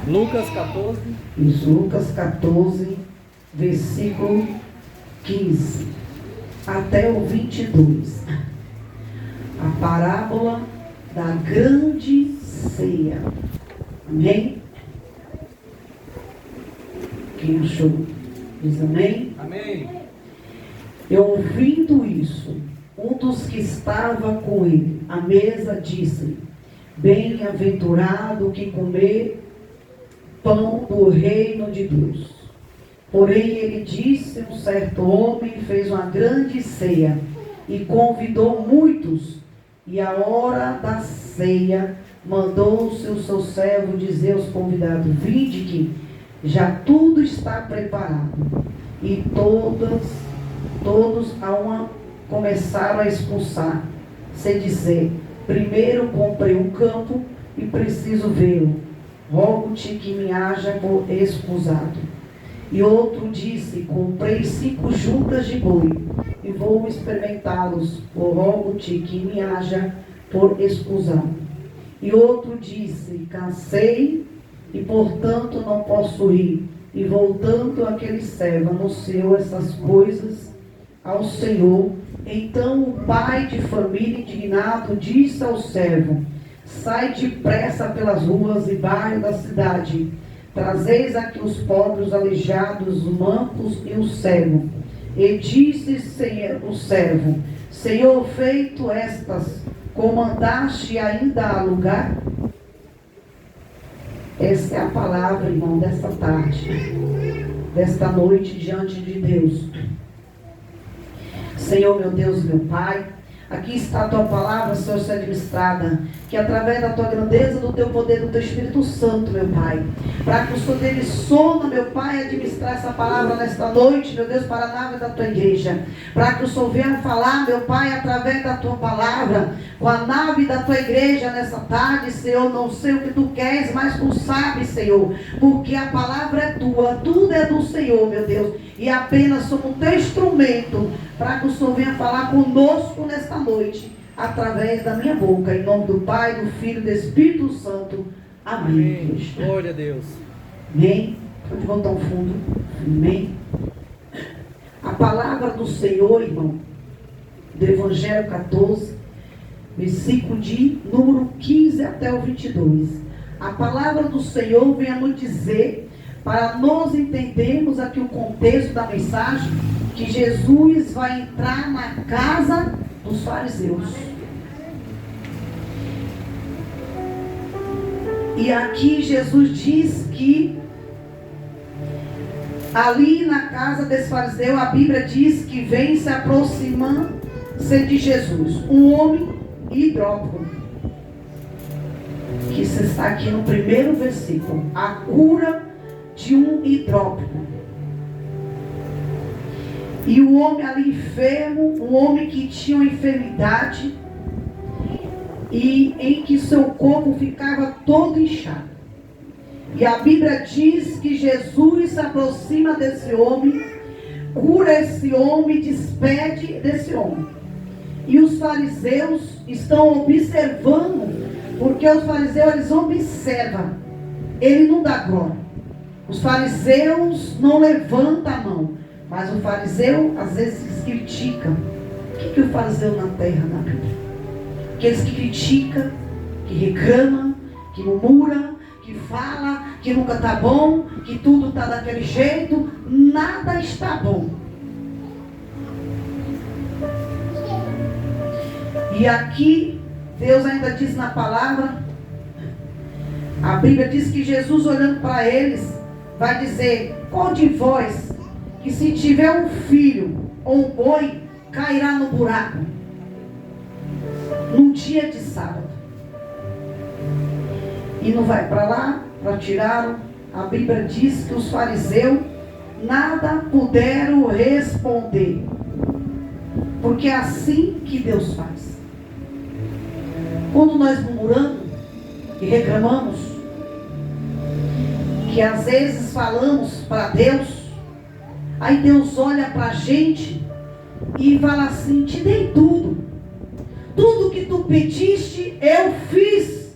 Lucas 14. Isso, Lucas 14, versículo 15 até o 22. A parábola da grande ceia. Amém? Quem achou? Diz amém? Amém. E ouvindo isso, um dos que estava com ele à mesa disse: Bem-aventurado que comer pão do reino de Deus. Porém ele disse: um certo homem fez uma grande ceia e convidou muitos, e à hora da ceia mandou o seu servo dizer aos convidados: vinde que já tudo está preparado. E todos começaram a expulsar, sem dizer: primeiro comprei um campo e preciso vê-lo, rogo-te que me haja por escusado. E outro disse: comprei 5 juntas de boi e vou experimentá-los, rogo-te que me haja por escusado. E outro disse: cansei e portanto não posso ir. E voltando aquele servo anunciou essas coisas ao Senhor. Então o pai de família, indignado, disse ao servo: sai depressa pelas ruas e bairros da cidade, trazeis aqui os pobres, os aleijados, os mancos e o cego. E disse o servo: Senhor, feito estas, comandaste ainda há lugar? Essa é a palavra, irmão, desta tarde, desta noite diante de Deus. Senhor, meu Deus, meu Pai, aqui está a tua palavra, Senhor, ser administrada, que através da tua grandeza, do teu poder, do teu Espírito Santo, meu Pai, para que o Senhor dele soma, meu Pai, administrar essa palavra nesta noite, meu Deus, para a nave da tua igreja, para que o Senhor venha falar, meu Pai, através da tua palavra, com a nave da tua igreja nessa tarde, Senhor. Não sei o que tu queres, mas tu sabes, Senhor, porque a palavra é tua, tudo é do Senhor, meu Deus, e apenas somos um teu instrumento, para que o Senhor venha falar conosco nesta noite, através da minha boca, em nome do Pai, do Filho e do Espírito Santo. Amém. Amém. Glória a Deus. Amém. Pode voltar ao fundo. Amém. A palavra do Senhor, irmão, do Evangelho 14, versículo de número 15 até o 22. A palavra do Senhor vem a nos dizer, para nós entendermos aqui o contexto da mensagem, que Jesus vai entrar na casa dos fariseus. E aqui Jesus diz que ali na casa desse fariseu, a Bíblia diz que vem se aproximando-se de Jesus um homem hidrópico, que está aqui no primeiro versículo, a cura de um hidrópico. E o homem ali enfermo, um homem que tinha uma enfermidade, e em que seu corpo ficava todo inchado. E a Bíblia diz que Jesus se aproxima desse homem, cura esse homem, despede desse homem. E os fariseus estão observando, porque os fariseus, eles observam, ele não dá glória. Os fariseus não levantam a mão, mas o fariseu às vezes critica. O que o fariseu na terra, na Bíblia? Aqueles que criticam, que reclamam, que murmuram, que fala que nunca está bom, que tudo está daquele jeito, nada está bom. E aqui Deus ainda diz na palavra, a Bíblia diz que Jesus, olhando para eles, vai dizer: qual de vós que se tiver um filho ou um boi, cairá no buraco num dia de sábado e não vai para lá para tirá-lo? A Bíblia diz que os fariseus nada puderam responder, porque é assim que Deus faz. Quando nós murmuramos e reclamamos, que às vezes falamos para Deus, aí Deus olha para a gente e fala assim: te dei tudo que tu pediste eu fiz,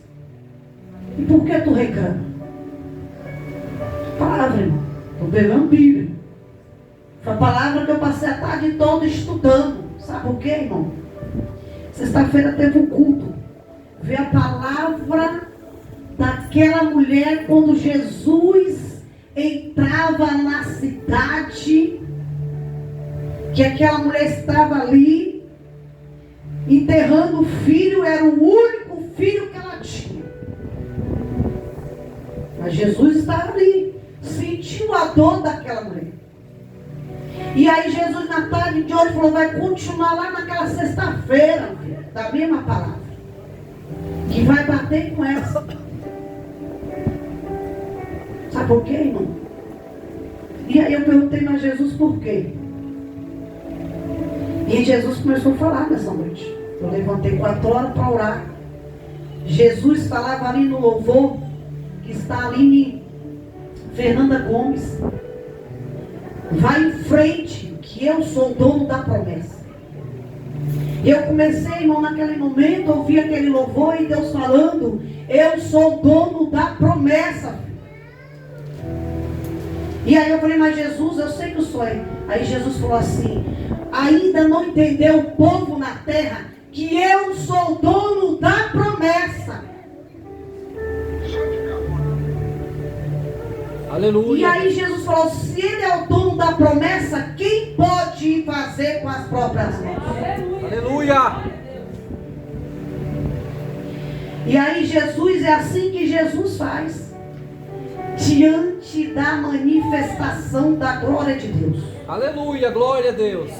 e por que tu reclama? Palavra, irmão. Estou pegando Bíblia. Foi a palavra que eu passei a tarde toda estudando. Sabe por quê, irmão? Sexta-feira teve um culto. Veio a palavra daquela mulher quando Jesus entrava na cidade, que aquela mulher estava ali enterrando o filho, era o único filho que ela tinha. Mas Jesus estava ali, sentiu a dor daquela mulher. E aí Jesus na tarde de hoje falou, vai continuar lá naquela sexta-feira, da mesma palavra, que vai bater com essa. Sabe por quê, irmão? E aí eu perguntei, mas Jesus, por quê? E Jesus começou a falar nessa noite. Eu levantei 4 horas para orar. Jesus falava ali no louvor, que está ali em Fernanda Gomes. Vai em frente, que eu sou o dono da promessa. Eu comecei, irmão, naquele momento, ouvi aquele louvor e Deus falando, eu sou o dono da promessa. E aí eu falei, mas Jesus, eu sei que o Senhor é. Aí Jesus falou assim, ainda não entendeu o povo na terra que eu sou o dono da promessa. Aleluia. E aí Jesus falou, se ele é o dono da promessa, quem pode fazer com as próprias mãos? Aleluia. E aí Jesus, é assim que Jesus faz. Diante da manifestação da glória de Deus. Aleluia, glória a Deus.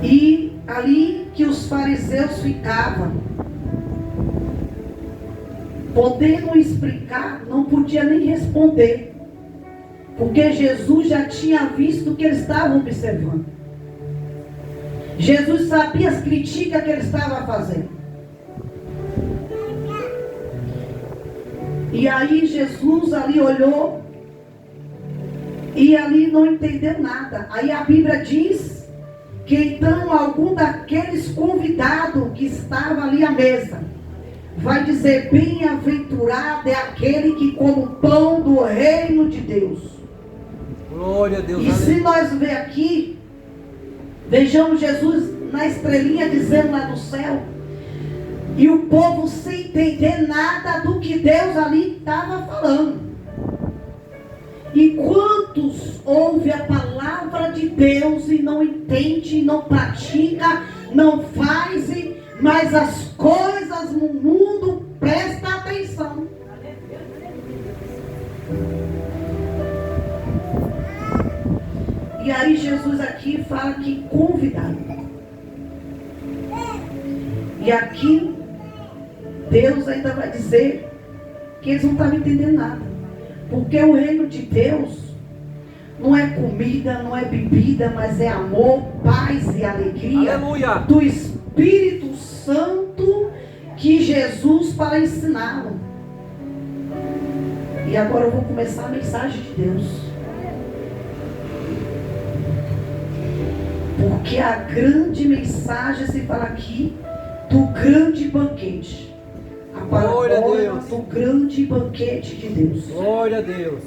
E ali que os fariseus ficavam, podendo explicar, não podia nem responder, porque Jesus já tinha visto o que eles estavam observando. Jesus sabia as críticas que ele estava fazendo. E aí Jesus ali olhou e ali não entendeu nada. Aí a Bíblia diz que então algum daqueles convidados que estava ali à mesa vai dizer, bem-aventurado é aquele que come o pão do reino de Deus. Glória a Deus. E se nós ver aqui, vejamos Jesus na estrelinha dizendo lá no céu, e o povo sem entender nada do que Deus ali estava falando. E quantos ouvem a palavra de Deus e não entende, não pratica, não faz, mas as coisas no mundo, presta atenção. E aí Jesus aqui fala que convidaram. E aqui Deus ainda vai dizer que eles não estavam entendendo nada. Porque o reino de Deus não é comida, não é bebida, mas é amor, paz e alegria. Aleluia. Do Espírito Santo que Jesus para ensiná-lo. E agora eu vou começar a mensagem de Deus. Porque a grande mensagem se fala aqui do grande banquete. A parábola do grande banquete de Deus. Glória a Deus.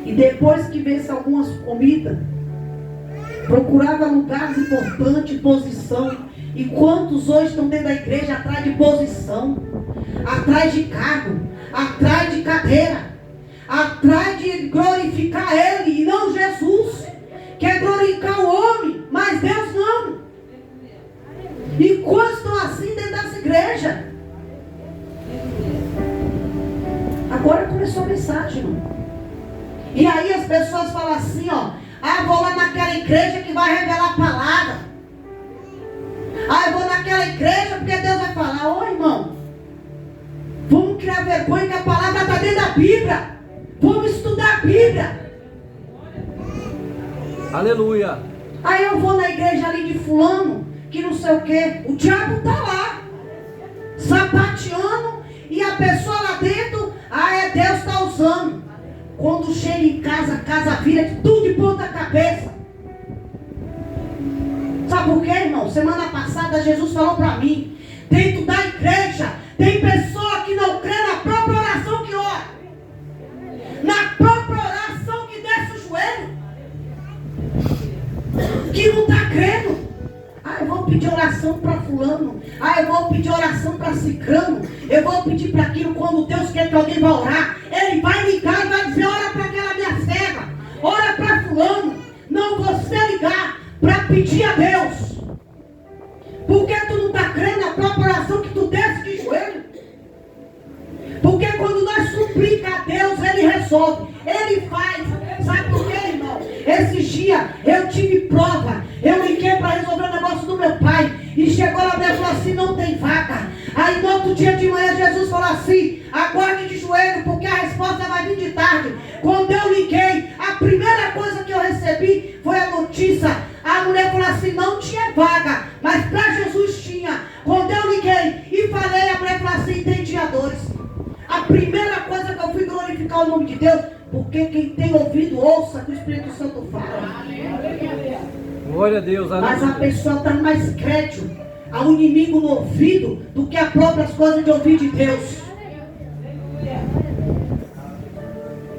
E depois que vence algumas comidas, procurava lugares importantes, posição. E quantos hoje estão dentro da igreja atrás de posição, atrás de cargo, atrás de cadeira, atrás de glorificar Ele e não Jesus. Quer glorificar o homem, mas Deus não. E quantos estão assim dentro dessa igreja? Agora começou a mensagem, irmão. E aí as pessoas falam assim, ó, vou lá naquela igreja que vai revelar a palavra. Eu vou naquela igreja porque Deus vai falar. Ô irmão, vamos criar vergonha que a palavra está dentro da Bíblia. Vamos estudar a Bíblia. Aleluia. Aí eu vou na igreja ali de fulano, que não sei o que. O diabo está lá, sapateando, e a pessoa lá dentro, Deus está usando. Quando chega em casa, a casa vira de tudo de ponta cabeça. Sabe por quê, irmão? Semana passada Jesus falou para mim, dentro da igreja, tem pessoa que não crê na própria oração que ora. Na própria vou pedir oração para fulano. Eu vou pedir oração para cicrano. Eu vou pedir para aquilo. Quando Deus quer que alguém vá orar, Ele vai ligar e vai dizer, ora para aquela minha serva, ora para fulano. Não você ligar para pedir a Deus. Porque tu não está crendo na própria oração que tu desce de joelho? Porque quando nós suplicamos a Deus, Ele resolve, Ele faz. Sabe por quê, irmão? Esses dias eu tive prova. Eu liguei para resolver o negócio do meu pai. E chegou lá e falou assim, não tem vaga. Aí no outro dia de manhã Jesus falou assim, aguarde de joelho, porque a resposta vai vir de tarde. Quando eu liguei, a primeira coisa que eu recebi foi a notícia. A mulher falou assim, não tinha vaga, mas para Jesus tinha. Quando eu liguei e falei, a mulher falou assim, tem dia 2. A primeira coisa que eu fui glorificar o nome de Deus, porque quem tem ouvido, ouça que o Espírito Santo fala. Glória a Deus. Mas a pessoa está mais crédito ao inimigo no ouvido do que a próprias coisas de ouvir de Deus.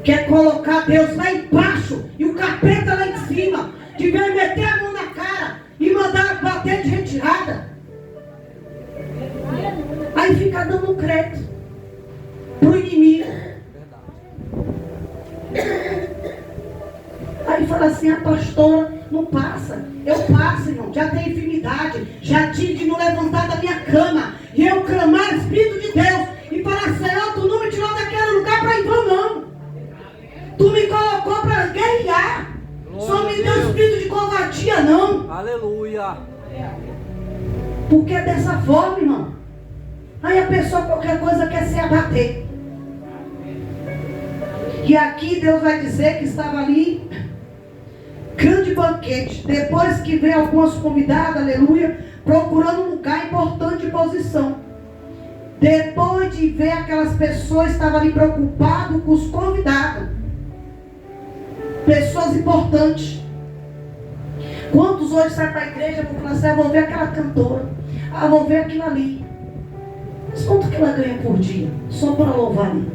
Quer colocar Deus lá embaixo e o capeta lá em cima. Devia meter a mão na cara e mandar bater de retirada. Aí fica dando crédito pro inimigo. Aí fala assim, a pastora não passa. Eu passo, irmão, já tenho infinidade. Já tive de não levantar da minha cama e eu clamar o Espírito de Deus e falar, Senhor, tu não me tirou daquele lugar para então não. Tu me colocou para guerrear. Só me deu espírito de covardia não. Aleluia. Porque é dessa forma, irmão. Aí a pessoa qualquer coisa quer se abater. E aqui Deus vai dizer que estava ali grande banquete. Depois que veio algumas convidadas, aleluia, procurando um lugar importante de posição. Depois de ver aquelas pessoas, estava ali preocupado com os convidados. Pessoas importantes. Quantos hoje saem para a igreja e vão falar assim, vou ver aquela cantora, vou ver aquilo ali. Mas quanto que ela ganha por dia? Só para louvar ali.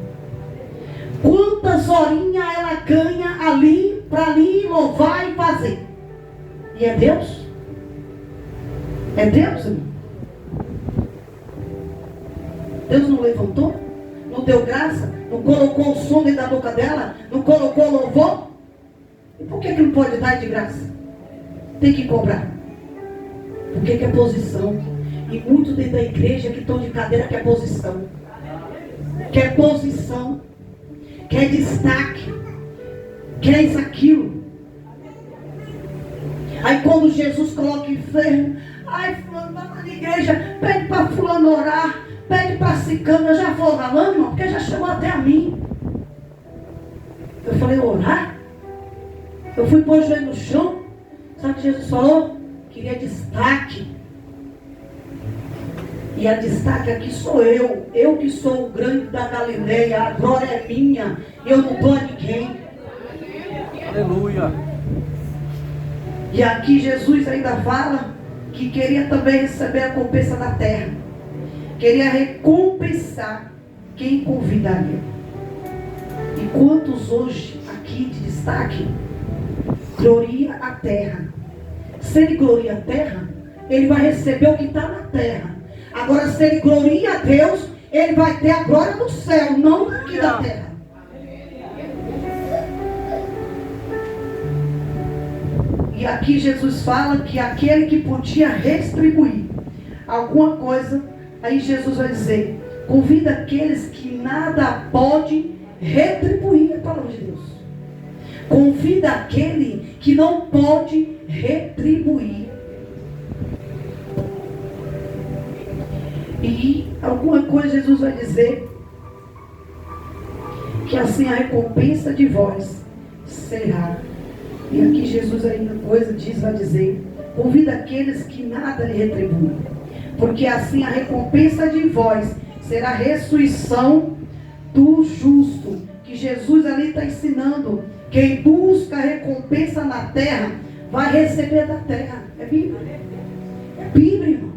Quantas horinhas ela ganha ali, para ali louvar e fazer? E é Deus? É Deus, irmão? Deus não levantou? Não deu graça? Não colocou o som dentro da boca dela? Não colocou louvor? E por que não pode dar de graça? Tem que cobrar. Porque que é posição. E muitos dentro da igreja que estão de cadeira quer posição. Quer posição. Quer destaque. Quer isso, aquilo. Aí quando Jesus coloca enfermo, fulano vai na igreja, pede para fulano orar, pede para ciclano. Eu já vou falando, irmão, porque já chegou até a mim. Eu falei, orar? Eu fui pôr o joelho no chão. Sabe o que Jesus falou? Queria destaque. E a destaque aqui sou eu. Eu que sou o grande da Galileia. A glória é minha. Eu não dou a ninguém. Aleluia. E aqui Jesus ainda fala que queria também receber a recompensa da terra. Queria recompensar quem convidaria. E quantos hoje aqui de destaque gloria a terra? Se ele gloria a terra, ele vai receber o que está na terra. Agora, se ele gloria a Deus, ele vai ter a glória do céu, não aqui da terra. E aqui Jesus fala que aquele que podia retribuir alguma coisa, aí Jesus vai dizer, convida aqueles que nada pode retribuir a palavra de Deus. Convida aquele que não pode retribuir. E alguma coisa Jesus vai dizer que assim a recompensa de vós será. E aqui Jesus ainda coisa vai dizer, convida aqueles que nada lhe retribuem, porque assim a recompensa de vós será a ressurreição do justo. Que Jesus ali está ensinando, quem busca a recompensa na terra vai receber da terra. É Bíblia. É Bíblia, irmão.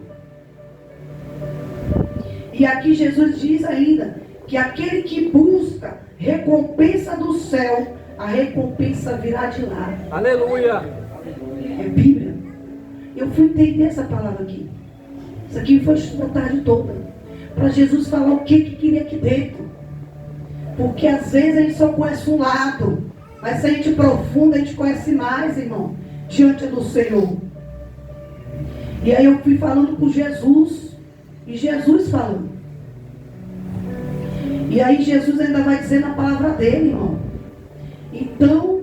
E aqui Jesus diz ainda que aquele que busca recompensa do céu, a recompensa virá de lá. Aleluia. É Bíblia. Eu fui entender essa palavra aqui. Isso aqui foi a tarde toda. Para Jesus falar o que queria aqui dentro. Porque às vezes a gente só conhece um lado. Mas se a gente aprofunda, a gente conhece mais, irmão. Diante do Senhor. E aí eu fui falando com Jesus. E Jesus falando. E aí Jesus ainda vai dizer na palavra dele, irmão. Então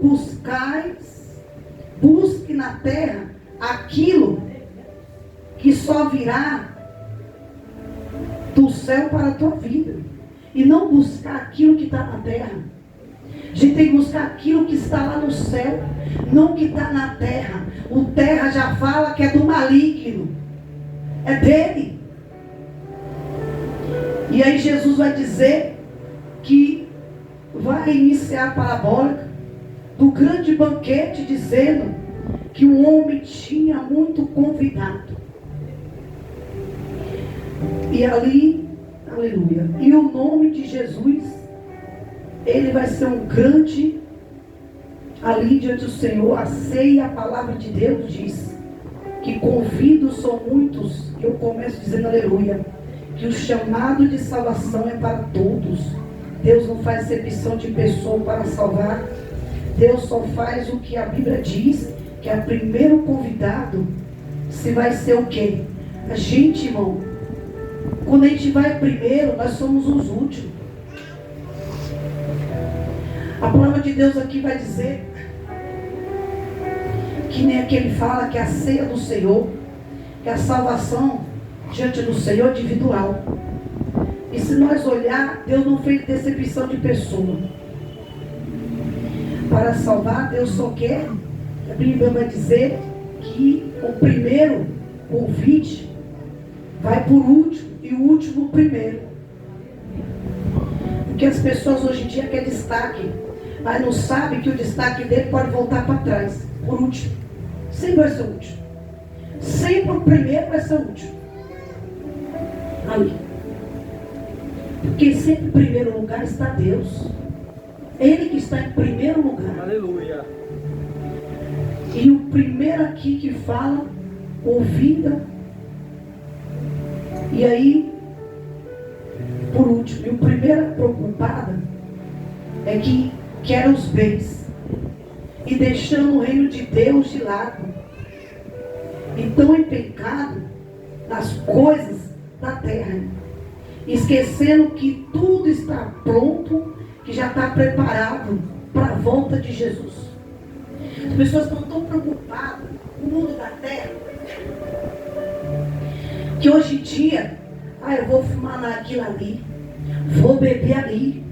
busque na terra aquilo que só virá do céu para a tua vida. E não buscar aquilo que está na terra. A gente tem que buscar aquilo que está lá no céu, não o que está na terra. O terra já fala que é do maligno. É dele. E aí Jesus vai dizer que vai iniciar a parabólica do grande banquete, dizendo que o homem tinha muito convidado. E ali, aleluia, e o nome de Jesus, ele vai ser um grande, ali diante do Senhor, a ceia, a palavra de Deus diz, que convidos são muitos, eu começo dizendo aleluia, que o chamado de salvação é para todos. Deus não faz acepção de pessoa para salvar. Deus só faz o que a Bíblia diz, que é o primeiro convidado. Se vai ser o quê? A gente, irmão, quando a gente vai primeiro, nós somos os últimos. A palavra de Deus aqui vai dizer, que nem aquele fala, que é a ceia do Senhor, que a salvação diante do Senhor é individual. E se nós olhar, Deus não fez decepção de pessoa. Para salvar, Deus só quer, a Bíblia vai dizer que o primeiro convite vai por último e o último primeiro. Porque as pessoas hoje em dia querem destaque, mas não sabem que o destaque dele pode voltar para trás, por último. Sempre vai ser o último. Sempre o primeiro vai ser o último. Ali. Porque sempre em primeiro lugar está Deus. Ele que está em primeiro lugar. Aleluia. E o primeiro aqui que fala, ouvida. E aí, por último, e o primeiro preocupado é que quer os bens. E deixando o reino de Deus de lado. Então em pecado nas coisas da terra. Esquecendo que tudo está pronto, que já está preparado para a volta de Jesus. As pessoas estão tão preocupadas com o mundo da terra, que hoje em dia, eu vou fumar naquilo ali, vou beber ali,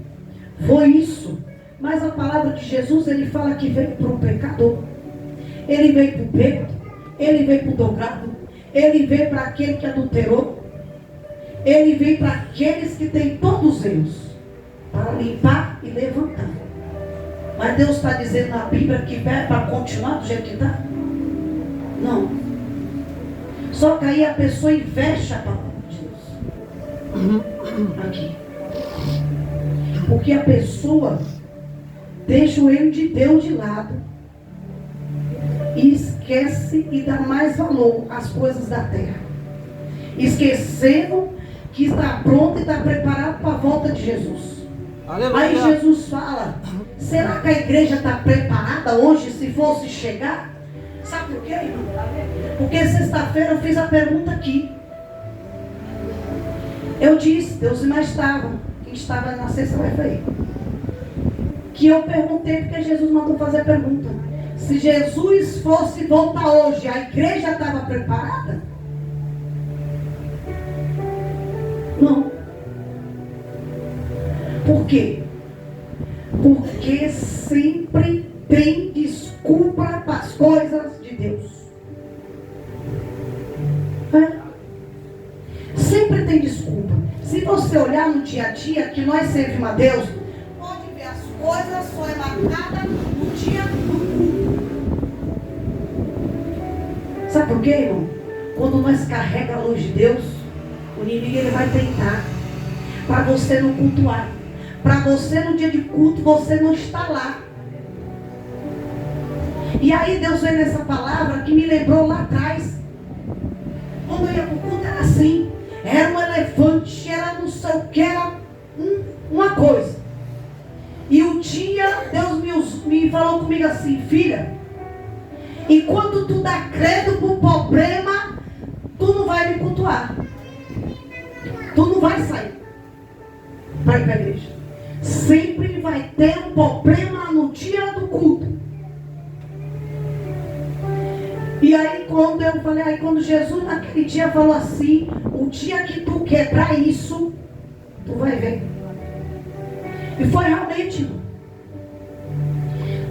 vou isso. Mas a palavra de Jesus, ele fala que veio para o pecador, ele veio para o bêbado, ele veio para o drogado, ele veio para aquele que adulterou, ele veio para aqueles que têm todos os erros, para limpar e levantar. Mas Deus está dizendo na Bíblia que é para continuar do jeito que está? Não. Só que aí a pessoa investe a palavra de Deus. Aqui. Porque a pessoa deixa o reino de Deus de lado e esquece e dá mais valor às coisas da terra. Esquecendo que está pronto e está preparado para a volta de Jesus. Aleluia. Aí Jesus fala, será que a igreja está preparada hoje se fosse chegar? Sabe por quê, irmão? Porque sexta-feira eu fiz a pergunta aqui. Eu disse, Deus ainda estava. Quem estava na sexta vai aí. Que eu perguntei porque Jesus mandou fazer a pergunta. Se Jesus fosse voltar hoje, a igreja estava preparada? Não. Por quê? Porque sempre tem desculpa para as coisas de Deus. Sempre tem desculpa. Se você olhar no dia a dia que nós servimos a Deus, pode ver as coisas só é marcada no dia do culto. Sabe por quê, irmão? Quando nós carregamos a luz de Deus, o inimigo ele vai tentar para você não cultuar, para você no dia de culto você não estar lá. E aí Deus veio nessa palavra que me lembrou lá atrás, eu ia pro culto, era assim. Era um elefante, era não sei o que, era uma coisa. E um dia Deus me falou comigo assim: filha, enquanto tu dá credo pro problema, tu não vai me cultuar. Tu não vai sair para ir para a igreja. Sempre vai ter um problema no dia do culto. E aí quando eu falei, quando Jesus naquele dia falou assim: o dia que tu quebrar isso, tu vai ver. E foi realmente, irmão.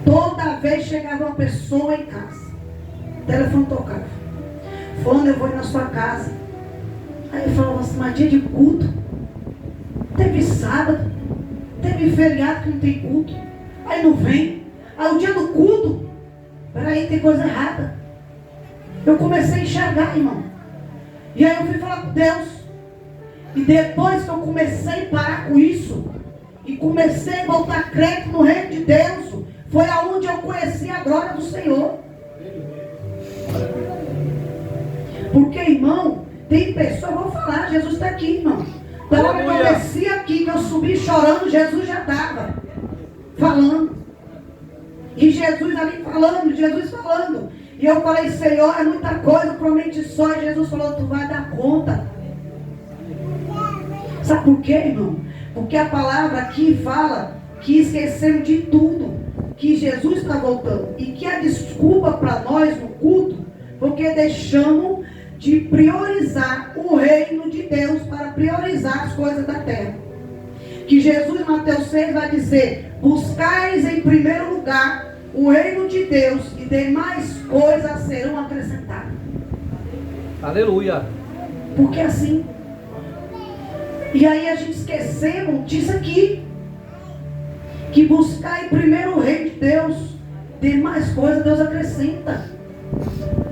Toda vez chegava uma pessoa em casa, o telefone tocava, falando: eu vou ir na sua casa. Aí eu falava assim: mas dia de culto? Teve sábado, teve feriado que não tem culto. Aí não vem. Aí o dia do culto, peraí, tem coisa errada. Eu comecei a enxergar, irmão. E aí eu fui falar com Deus. E depois que eu comecei a parar com isso, e comecei a botar crédito no reino de Deus, foi aonde eu conheci a glória do Senhor. Porque, irmão, tem pessoas, eu vou falar, Jesus está aqui, irmão. Da hora que eu desci aqui, que eu subi chorando, Jesus já estava falando. E Jesus ali falando, Jesus falando. E eu falei: Senhor, é muita coisa, promete só. E Jesus falou: tu vai dar conta. Sabe por quê, irmão? Porque a palavra aqui fala que esquecemos de tudo, que Jesus está voltando. E que a desculpa para nós no culto, porque deixamos de priorizar o reino de Deus para priorizar as coisas da terra. Que Jesus, Mateus 6, vai dizer: buscais em primeiro lugar o reino de Deus e demais coisas serão acrescentadas. Aleluia. Porque assim. E aí a gente esquecemos disso aqui. Que buscar em primeiro o reino de Deus, demais coisas Deus acrescenta.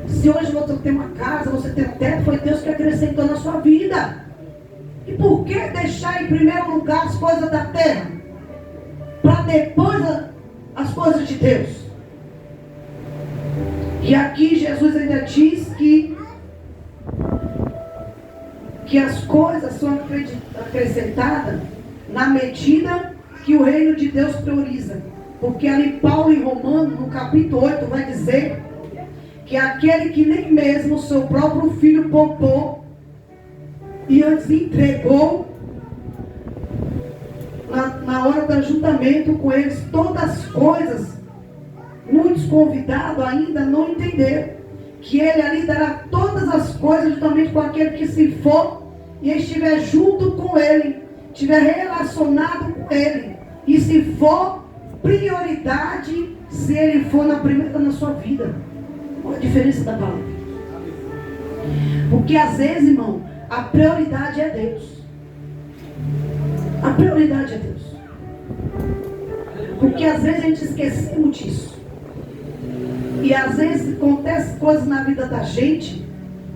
Se hoje você tem uma casa, você tem um teto, foi Deus que acrescentou na sua vida. E por que deixar em primeiro lugar as coisas da terra? Para depois as coisas de Deus. E aqui Jesus ainda diz que as coisas são acrescentadas na medida que o reino de Deus prioriza. Porque ali Paulo em Romanos, no capítulo 8, vai dizer que aquele que nem mesmo o seu próprio filho poupou e antes entregou na hora do ajuntamento com eles todas as coisas, muitos convidados ainda não entenderam que ele ali dará todas as coisas juntamente com aquele que se for e estiver junto com ele, estiver relacionado com ele, e se for prioridade, se ele for na primeira na sua vida. Qual a diferença da palavra? Porque às vezes, irmão, a prioridade é Deus. A prioridade é Deus. Porque às vezes a gente esquecemos disso. E às vezes acontece coisas na vida da gente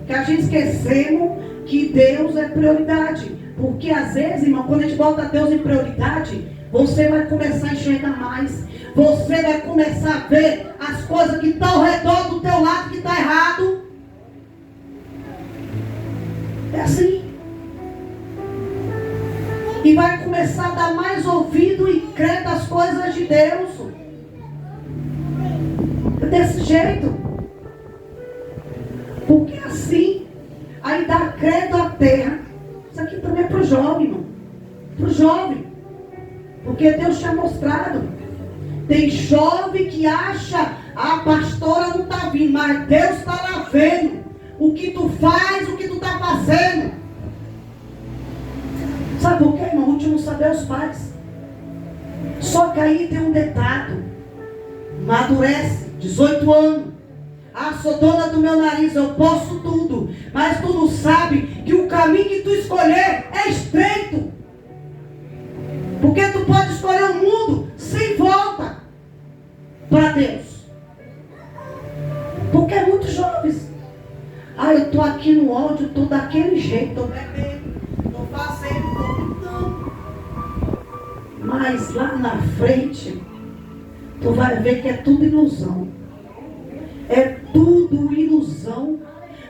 que a gente esquecemos que Deus é prioridade. Porque às vezes, irmão, quando a gente bota Deus em prioridade, você vai começar a enxergar mais. Você vai começar a ver as coisas que estão ao redor do teu lado que está errado. É assim. E vai começar a dar mais ouvido e crer nas coisas de Deus. É desse jeito. Porque assim, aí dá credo à terra. Isso aqui também é para o jovem, irmão. Para o jovem. Porque Deus tinha mostrado. Tem jovem que acha: a pastora não está vindo, mas Deus está lá vendo o que tu faz, o que tu está fazendo. Sabe por quê, irmão? O último saber os pais. Só que aí tem um detalhe. Amadurece, 18 anos. Ah, sou dona do meu nariz, eu posso tudo. Mas tu não sabe que o caminho que tu escolher é estreito. Porque tu pode escolher um mundo sem volta para Deus. Porque é muito jovens. Ah, eu estou aqui no ódio, estou daquele jeito, estou bebendo, estou fazendo, estou pintando. Mas lá na frente, tu vai ver que é tudo ilusão. É tudo ilusão.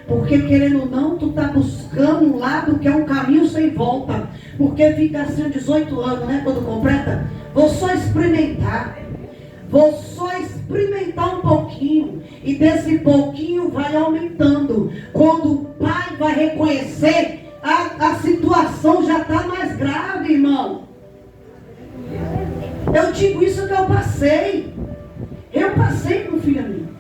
Porque querendo ou não, tu está buscando um lado que é um caminho sem volta. Porque fica assim 18 anos, né? Quando completa, vou só experimentar. Vou só experimentar um pouquinho. E desse pouquinho vai aumentando. Quando o pai vai reconhecer, a situação já está mais grave, irmão. Eu digo isso que eu passei. Eu passei com filha minha.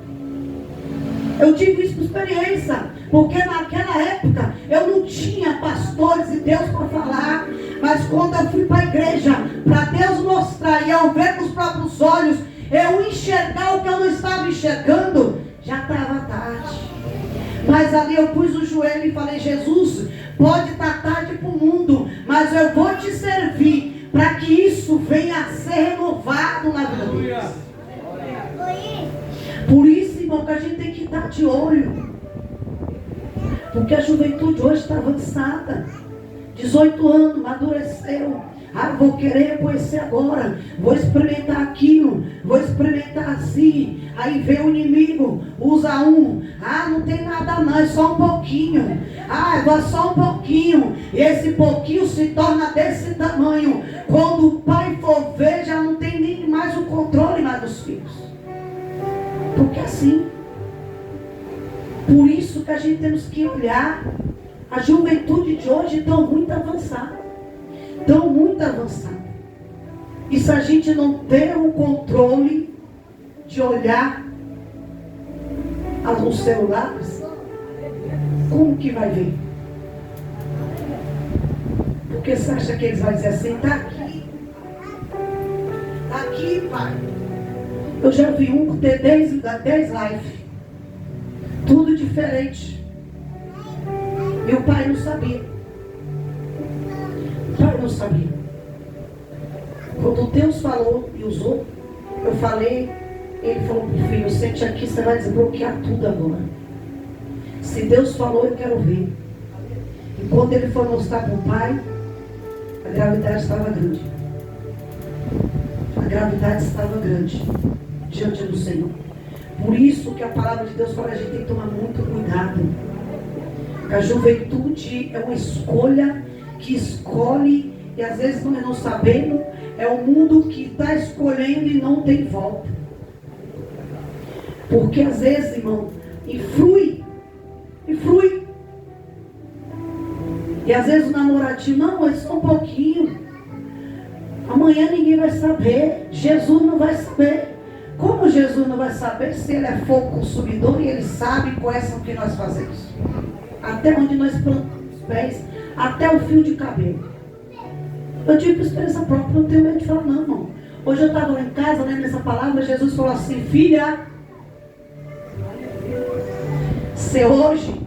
Eu digo isso por experiência. Porque naquela época eu não tinha pastores e Deus para falar. Mas quando eu fui para a igreja, para Deus mostrar, e eu ver com os próprios olhos, eu enxergar o que eu não estava enxergando, já estava tarde. Mas ali eu pus o joelho e falei: Jesus, pode estar tarde para o mundo, mas eu vou te servir para que isso venha a ser renovado na vida deles. Por isso, irmão, que a gente tem que estar de olho. Porque a juventude hoje está avançada. 18 anos, amadureceu. Vou querer conhecer agora. Vou experimentar aquilo. Vou experimentar assim. Aí vem o inimigo, usa um. Não tem nada não, é só um pouquinho. É só um pouquinho. E esse pouquinho se torna desse tamanho. Quando o pai for ver, já não tem nem mais o controle mais dos filhos. Porque assim. Por isso que a gente temos que olhar. A juventude de hoje está muito avançada. Estão muito avançada. E se a gente não ter o controle de olhar os celulares, como que vai ver? Porque você acha que eles vão dizer assim: está aqui. Está aqui, pai. Eu já vi um ter 10 lives. Tudo diferente. E o pai não sabia. O pai não sabia. Quando Deus falou e usou, eu falei, ele falou para o filho: sente aqui, você vai desbloquear tudo agora. Se Deus falou, eu quero ver. E quando ele foi mostrar para o pai, a gravidade estava grande. A gravidade estava grande diante do Senhor. Por isso que a palavra de Deus fala: a gente tem que tomar muito cuidado. A juventude é uma escolha que escolhe, e às vezes nós não sabemos, é o mundo que está escolhendo e não tem volta. Porque às vezes, irmão, influi. E às vezes o namoradinho: não, é só um pouquinho. Amanhã ninguém vai saber. Jesus não vai saber. Como Jesus não vai saber se ele é fogo consumidor e ele sabe e conhece o que nós fazemos? Até onde nós plantamos os pés, até o fio de cabelo. Eu digo por experiência própria, não tenho medo de falar não, irmão. Hoje eu estava lá em casa, né, nessa palavra, Jesus falou assim: filha, você hoje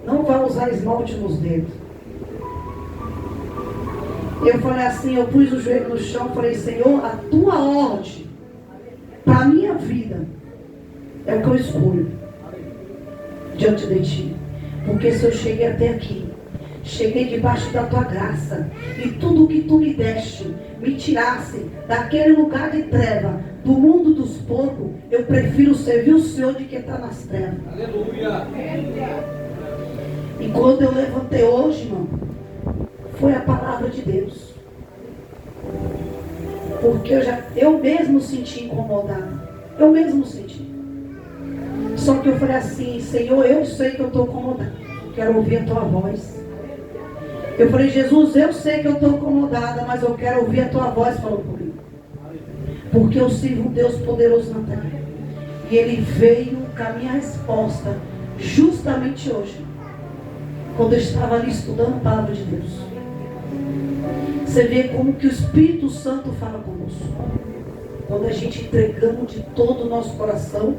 não vai usar esmalte nos dedos. Eu falei assim, eu pus o joelho no chão e falei: Senhor, a tua ordem para a minha vida é o que eu escolho diante de ti. Porque se eu cheguei até aqui, cheguei debaixo da tua graça, e tudo que tu me deste, me tirasse daquele lugar de treva, do mundo dos poucos, eu prefiro servir o Senhor de que está nas trevas. Aleluia. E quando eu levantei hoje, irmão, foi a palavra de Deus. Porque eu mesmo senti incomodado. Eu mesmo senti. Só que eu falei assim: Senhor, eu sei que eu estou incomodado. Eu quero ouvir a tua voz. Eu falei: Jesus, eu sei que eu estou incomodada, mas eu quero ouvir a tua voz falando comigo. Porque eu sirvo um Deus poderoso na terra. E ele veio com a minha resposta justamente hoje. Quando eu estava ali estudando a palavra de Deus. Você vê como que o Espírito Santo fala conosco. Quando a gente entregamos de todo o nosso coração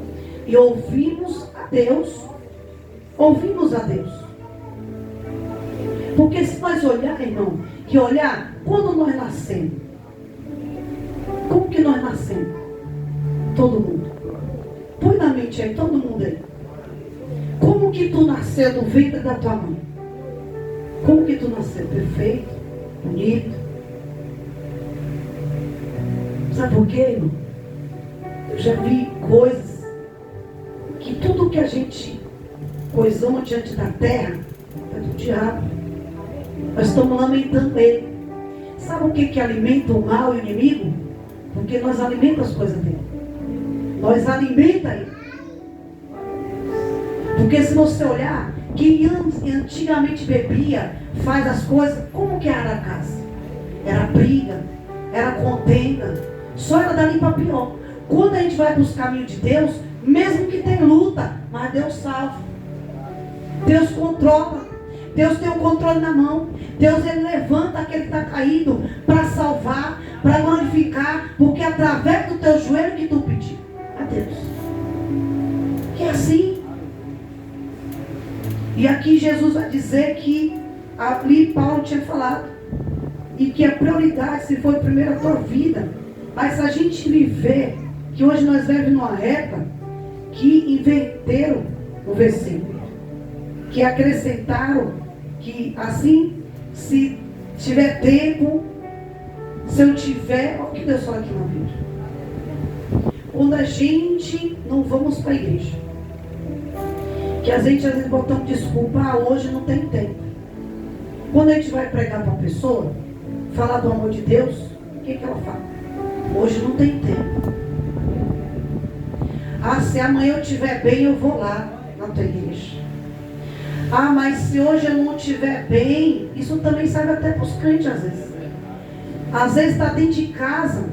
e ouvimos a Deus. Ouvimos a Deus. Porque se nós olhar, irmão, que olhar quando nós nascemos. Como que nós nascemos? Todo mundo. Põe na mente aí, todo mundo aí. Como que tu nasceu do ventre da tua mãe? Como que tu nasceu? Perfeito, bonito. Sabe por quê, irmão? Eu já vi coisas que tudo que a gente coisão diante da terra, é do diabo. Nós estamos lamentando ele. Sabe o que alimenta o mal e o inimigo? Porque nós alimentamos as coisas dele. Nós alimentamos ele. Porque se você olhar, quem antigamente bebia, faz as coisas, como que era a casa? Era briga, era contenda, só era dali para pior. Quando a gente vai para os caminhos de Deus, mesmo que tem luta, mas Deus salva. Deus controla. Deus tem o controle na mão. Deus, ele levanta aquele que está caído para salvar, para glorificar, porque é através do teu joelho que tu pediu a Deus. Que é assim. E aqui Jesus vai dizer que ali Paulo tinha falado, e que a prioridade se foi primeiro a tua vida. Mas se a gente viver, que hoje nós vivemos numa época que inverteram o versículo, que acrescentaram que assim, se tiver tempo, se eu tiver, olha o que Deus fala aqui na Bíblia. Quando a gente não vamos para a igreja, que a gente às vezes botamos desculpa, hoje não tem tempo. Quando a gente vai pregar para uma pessoa, falar do amor de Deus, o que ela fala? Hoje não tem tempo. Se amanhã eu estiver bem, eu vou lá na tua igreja. Mas se hoje eu não estiver bem, isso também serve até para os crentes às vezes. Às vezes está dentro de casa.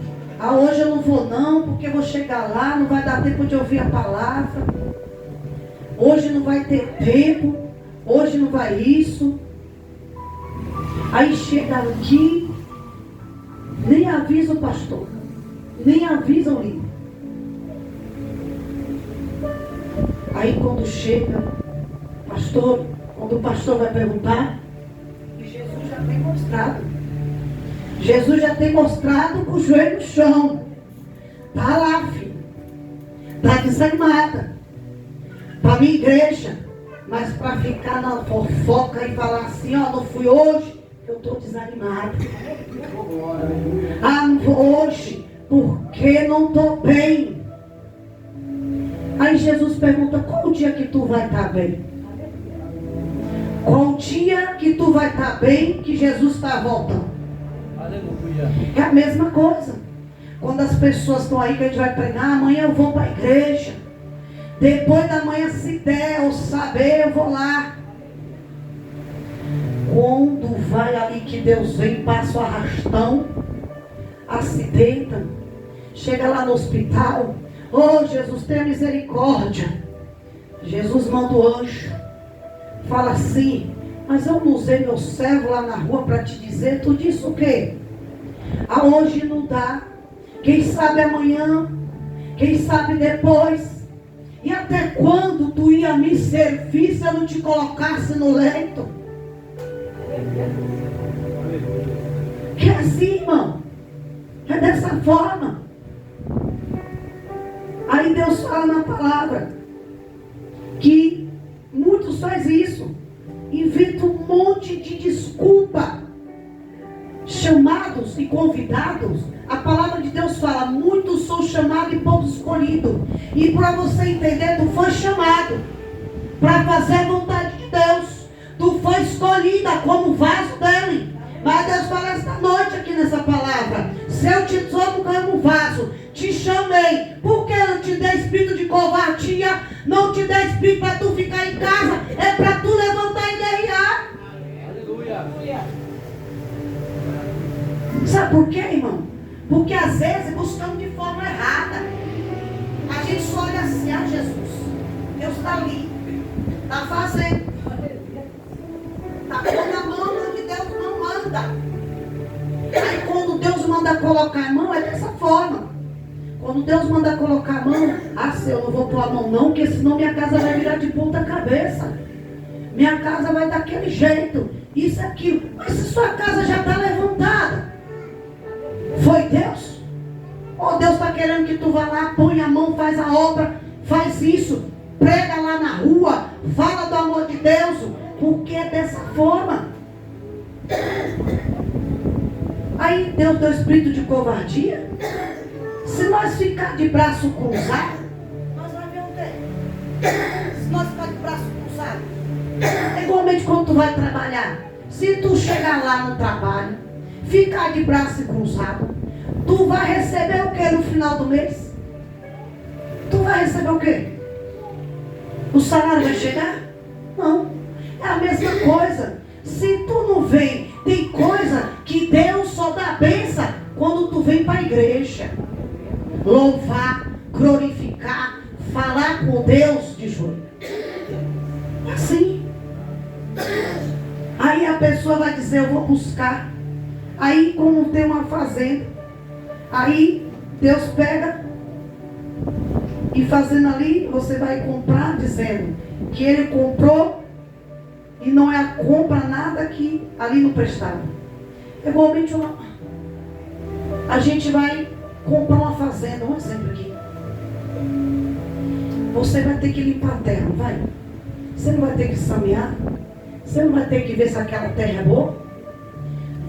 Hoje eu não vou não, porque eu vou chegar lá, não vai dar tempo de ouvir a palavra. Hoje não vai ter tempo. Hoje não vai isso. Aí chega aqui, nem avisa o pastor, nem avisa o líder. Aí quando chega, pastor, quando o pastor vai perguntar, Jesus já tem mostrado. Jesus já tem mostrado com o joelho no chão. Está lá, filho. Está desanimada. Para minha igreja. Mas para ficar na fofoca e falar assim, não fui hoje, eu estou desanimado. Não vou hoje, porque não estou bem. Aí Jesus pergunta, qual o dia que tu vai estar bem? Qual o dia que tu vai estar bem, que Jesus está voltando? Aleluia. É a mesma coisa. Quando as pessoas estão aí, que a gente vai pregar, amanhã eu vou para a igreja. Depois da manhã, se der ou saber, eu vou lá. Quando vai ali que Deus vem, passa o arrastão, acidenta, chega lá no hospital, Jesus, tenha misericórdia. Jesus manda o anjo, fala assim, mas eu não usei meu servo lá na rua para te dizer, tu disse o quê? Hoje não dá, quem sabe amanhã, quem sabe depois. E até quando tu ia me servir se eu não te colocasse no leito? Que é assim, irmão. É dessa forma. Aí Deus fala na palavra que muitos fazem isso. Inventam um monte de desculpa. Chamados e convidados. A palavra de Deus fala, muitos são chamados e poucos escolhidos. E para você entender, tu foi chamado para fazer a vontade de Deus. Tu foi escolhida como vaso dele. Mas Deus fala esta noite aqui nessa palavra, se eu te sou como vaso, te chamei, porque eu não te dei espírito de covardia, não te dei espírito para tu ficar em casa, é para tu levantar e guerrear. Aleluia. Sabe por quê, irmão? Porque às vezes buscamos de forma errada. A gente só olha assim, Jesus, Deus está ali, está fazendo, está pondo a mão onde Deus não manda. Aí quando Deus manda colocar a mão, é dessa forma. Quando Deus manda colocar a mão, se eu não vou pôr a mão não, porque senão minha casa vai virar de ponta cabeça. Minha casa vai daquele jeito, isso, aquilo. Mas se sua casa já está levantada, foi Deus? Ou Deus está querendo que tu vá lá, põe a mão, faz a obra, faz isso, prega lá na rua, fala do amor de Deus, porque é dessa forma. Aí Deus deu espírito de covardia. Se nós ficar de braço cruzado, nós vamos ver o quê? Se nós ficar de braço cruzado, Igualmente quando tu vai trabalhar, se tu chegar lá no trabalho, ficar de braço cruzado, tu vai receber o que no final do mês? Tu vai receber o quê? O salário vai chegar? Não. É a mesma coisa. Se tu não vem, tem coisa que Deus só dá bênção quando tu vem para a igreja. Louvar, glorificar, falar com Deus de joelho. É assim. Aí a pessoa vai dizer, eu vou buscar. Aí como tem uma fazenda, aí Deus pega e fazendo ali, você vai comprar dizendo que ele comprou e não é a compra nada que ali não prestava. Igualmente a gente vai comprar uma fazenda, um exemplo aqui. Você vai ter que limpar a terra, não vai? Você não vai ter que samear? Você não vai ter que ver se aquela terra é boa?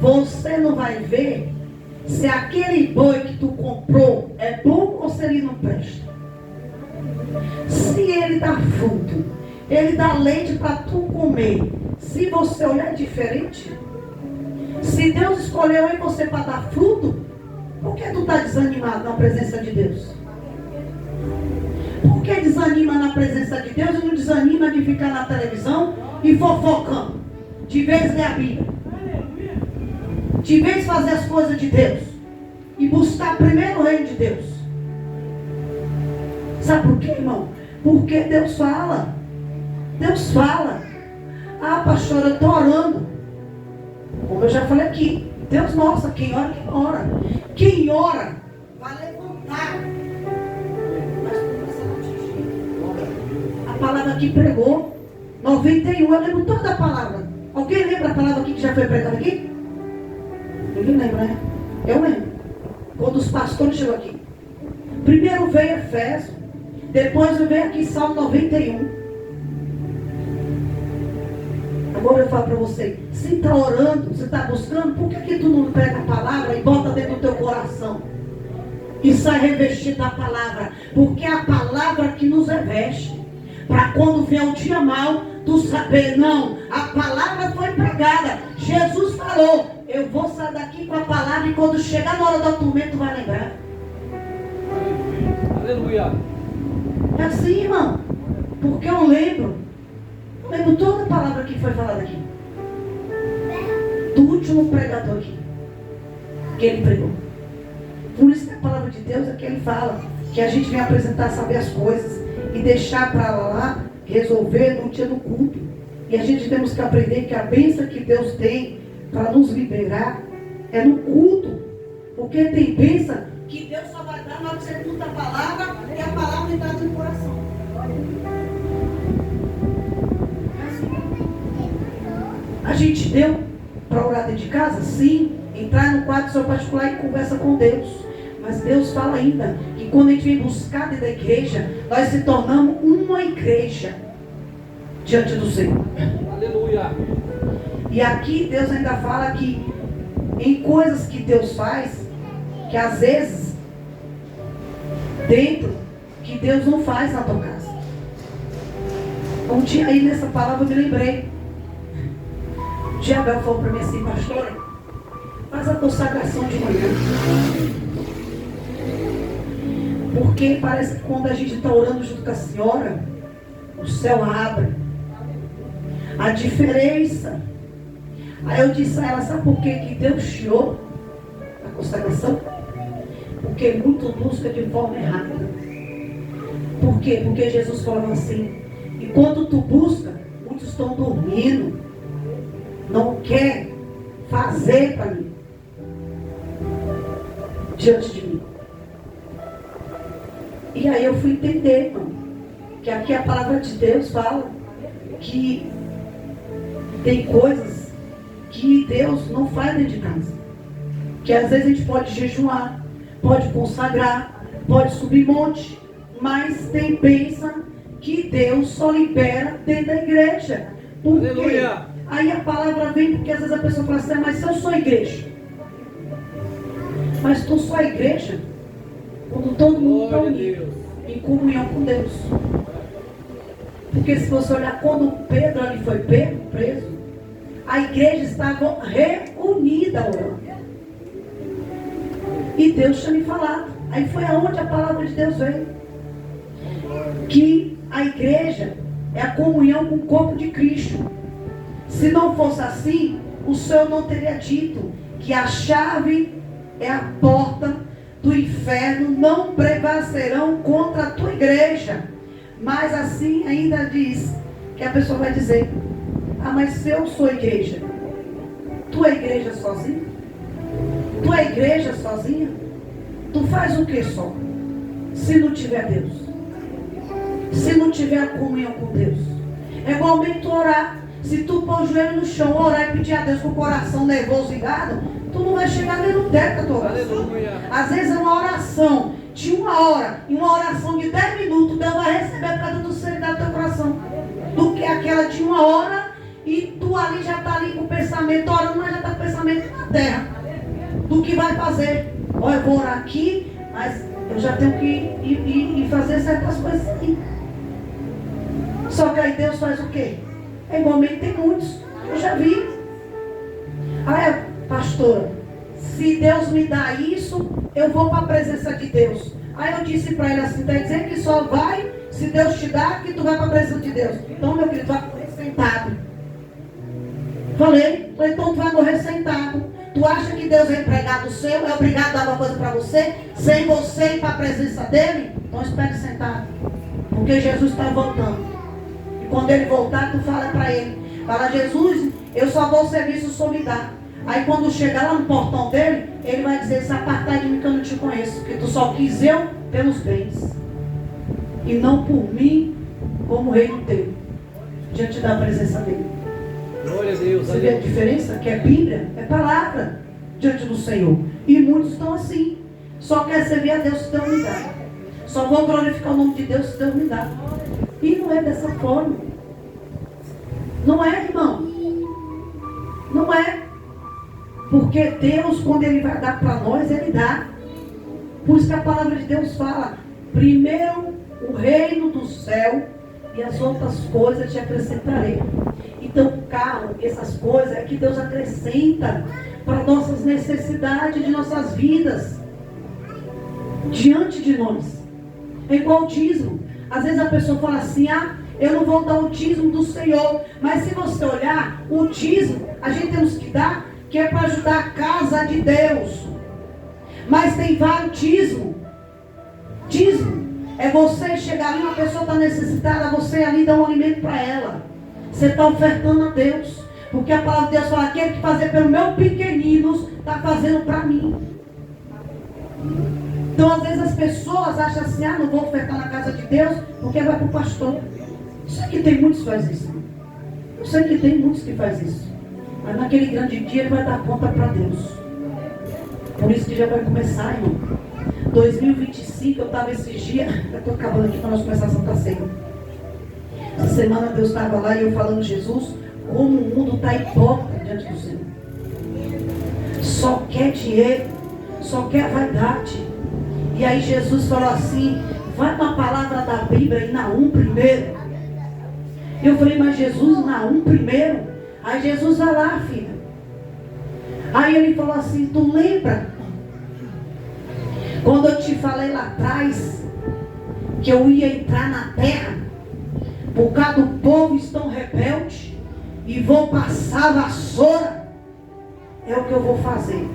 Você não vai ver se aquele boi que tu comprou é bom ou se ele não presta. Se ele dá fruto, ele dá leite para tu comer. Se você olhar diferente, se Deus escolheu em você para dar fruto, por que tu está desanimado na presença de Deus? Por que desanima na presença de Deus e não desanima de ficar na televisão e fofocando? De vez ler a Bíblia. De vez fazer as coisas de Deus. E buscar primeiro o reino de Deus. Sabe por quê, irmão? Porque Deus fala. Deus fala. Ah, pastor, eu estou orando. Como eu já falei aqui. Deus mostra quem ora, quem ora. Quem ora vai levantar. Mas não precisa atingir. A palavra que pregou 91, eu lembro toda a palavra. Alguém lembra a palavra aqui que já foi pregada aqui? Ninguém lembra, né? Eu lembro. Quando os pastores chegou aqui. Primeiro veio Efésios. Depois veio aqui Salmo 91. Agora eu falo para você. Se está orando, se está buscando, por que tu não pega a palavra e bota dentro do teu coração? E sai revestido da palavra. Porque é a palavra que nos reveste. Para quando vier o dia mau, tu saber, não, a palavra foi pregada. Jesus falou, eu vou sair daqui com a palavra e quando chegar na hora do tormento vai lembrar. Aleluia. É assim, irmão. Porque eu lembro toda a palavra que foi falada aqui. Do último pregador aqui. Que ele pregou. Por isso que a palavra de Deus é que ele fala. Que a gente vem apresentar, saber as coisas. E deixar para lá, resolver no dia do culto. E a gente temos que aprender que a bênção que Deus tem para nos liberar é no culto. Porque tem bênção que Deus só vai dar na hora que você escuta a palavra e a palavra está no coração. A gente deu para orar dentro de casa? Sim. Entrar no quarto seu particular e conversa com Deus. Mas Deus fala ainda que quando a gente vem buscar dentro da igreja, nós se tornamos uma igreja diante do Senhor. Aleluia. E aqui Deus ainda fala que em coisas que Deus faz, que às vezes dentro, que Deus não faz na tua casa. Um dia aí nessa palavra eu me lembrei. O dia Abel falou para mim assim, pastora, faz a consagração de manhã. Porque parece que quando a gente está orando junto com a senhora, o céu abre. A diferença. Aí eu disse a ela, sabe por que Deus tirou a consagração? Porque muito busca de forma errada. Por quê? Porque Jesus falava assim, enquanto tu busca, muitos estão dormindo. Não quer fazer para mim. Diante de mim. E aí eu fui entender, irmão, que aqui a palavra de Deus fala que tem coisas que Deus não faz dentro de casa. Que às vezes a gente pode jejuar, pode consagrar, pode subir monte, mas tem bênção que Deus só libera dentro da igreja. Por quê? Aí a palavra vem porque às vezes a pessoa fala assim, mas se eu sou igreja. Mas tu só é igreja quando todo mundo está unido, em comunhão com Deus. Porque se você olhar, quando Pedro ali foi preso, a igreja estava reunida orando. E Deus tinha me falado. Aí foi aonde a palavra de Deus veio. Que a igreja é a comunhão com o corpo de Cristo. Se não fosse assim, o Senhor não teria dito que a chave é a porta do inferno, não prevalecerão contra a tua igreja. Mas assim ainda diz, que a pessoa vai dizer, ah, mas se eu sou igreja, tu é igreja sozinha? Tu é igreja sozinha? Tu faz o que só? Se não tiver Deus, se não tiver comunhão com Deus, é igualmente tu orar. Se tu pôr o joelho no chão, orar e pedir a Deus com o coração nervoso e gado, tu não vai chegar nem no teto da tua oração. Às vezes é uma oração de 1 hora, e uma oração de 10 minutos, Deus vai receber por causa do sinceridade do teu coração, do que aquela de 1 hora, e tu ali já está ali com o pensamento, orando, mas já está com o pensamento na terra, do que vai fazer. Olha, eu vou orar aqui, mas eu já tenho que ir fazer certas coisas aqui. Só que aí Deus faz o quê? É igualmente tem muitos, eu já vi. Ah, pastora, se Deus me dá isso, eu vou para a presença de Deus. Aí eu disse para ele assim, está dizendo que só vai, se Deus te dá, que tu vai para a presença de Deus. Então, meu querido, vai morrer sentado. Falei, então tu vai morrer sentado. Tu acha que Deus é empregado seu, é obrigado a dar uma coisa para você, sem você ir para a presença dele? Então espere sentado, porque Jesus está voltando. E quando ele voltar, tu fala para ele, fala, Jesus, eu só vou servir se o Senhor me dá. Aí quando chegar lá no portão dele, ele vai dizer, se apartar de mim que eu não te conheço, porque tu só quis eu pelos bens, e não por mim como reino teu, diante da presença dele. Glória a Deus. Você vê a diferença? Que é Bíblia, é palavra diante do Senhor. E muitos estão assim, só quer servir a Deus se Deus me dá, só vou glorificar o nome de Deus se Deus me dá. E não é dessa forma. Não é, irmão. Não é. Porque Deus, quando Ele vai dar para nós, Ele dá. Por isso que a palavra de Deus fala, primeiro o reino do céu e as outras coisas te acrescentarei. Então, carro, essas coisas é que Deus acrescenta para nossas necessidades de nossas vidas, diante de nós. É igual o dízimo. Às vezes a pessoa fala assim, ah, eu não vou dar o dízimo do Senhor. Mas se você olhar, o dízimo, a gente temos que dar, que é para ajudar a casa de Deus. Mas tem vários dízimos. Dízimo é você chegar ali, uma pessoa está necessitada, você ali dá um alimento para ela. Você está ofertando a Deus. Porque a palavra de Deus fala, aquele que fazer pelo meu pequeninos, está fazendo para mim. Então às vezes as pessoas acham assim, ah, não vou ofertar na casa de Deus, porque vai para o pastor. Eu sei que tem muitos que fazem isso. Eu sei que tem muitos que fazem isso. Mas naquele grande dia ele vai dar conta para Deus. Por isso que já vai começar, irmão. 2025, eu estava esses dias, eu estou acabando aqui para nós começar a Santa Ceia. Essa semana Deus estava lá e eu falando, Jesus, como o mundo está hipócrita diante do Senhor. Só quer dinheiro, só quer vaidade. E aí Jesus falou assim, vai com a palavra da Bíblia em Naum primeiro. Eu falei, mas Jesus, Naum primeiro? Aí Jesus vai lá, filha. Aí ele falou assim, tu lembra? Quando eu te falei lá atrás, que eu ia entrar na terra, por causa do povo estão rebeldes, e vou passar a vassoura, é o que eu vou fazer.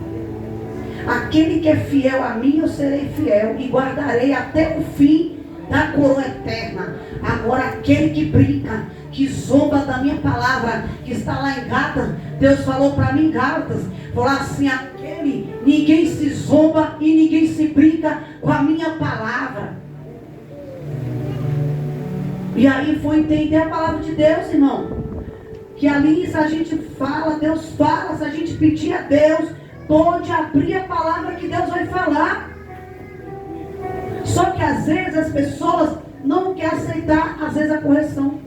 Aquele que é fiel a mim, eu serei fiel, e guardarei até o fim da coroa eterna. Agora aquele que brinca, que zomba da minha palavra, que está lá em Gálatas, Deus falou para mim em Gálatas, falou assim, aquele, ninguém se zomba e ninguém se brinca com a minha palavra. E aí foi entender a palavra de Deus, irmão. Que ali, se a gente fala, Deus fala. Se a gente pedir a Deus, pode abrir a palavra que Deus vai falar. Só que às vezes as pessoas não querem aceitar, às vezes, a correção.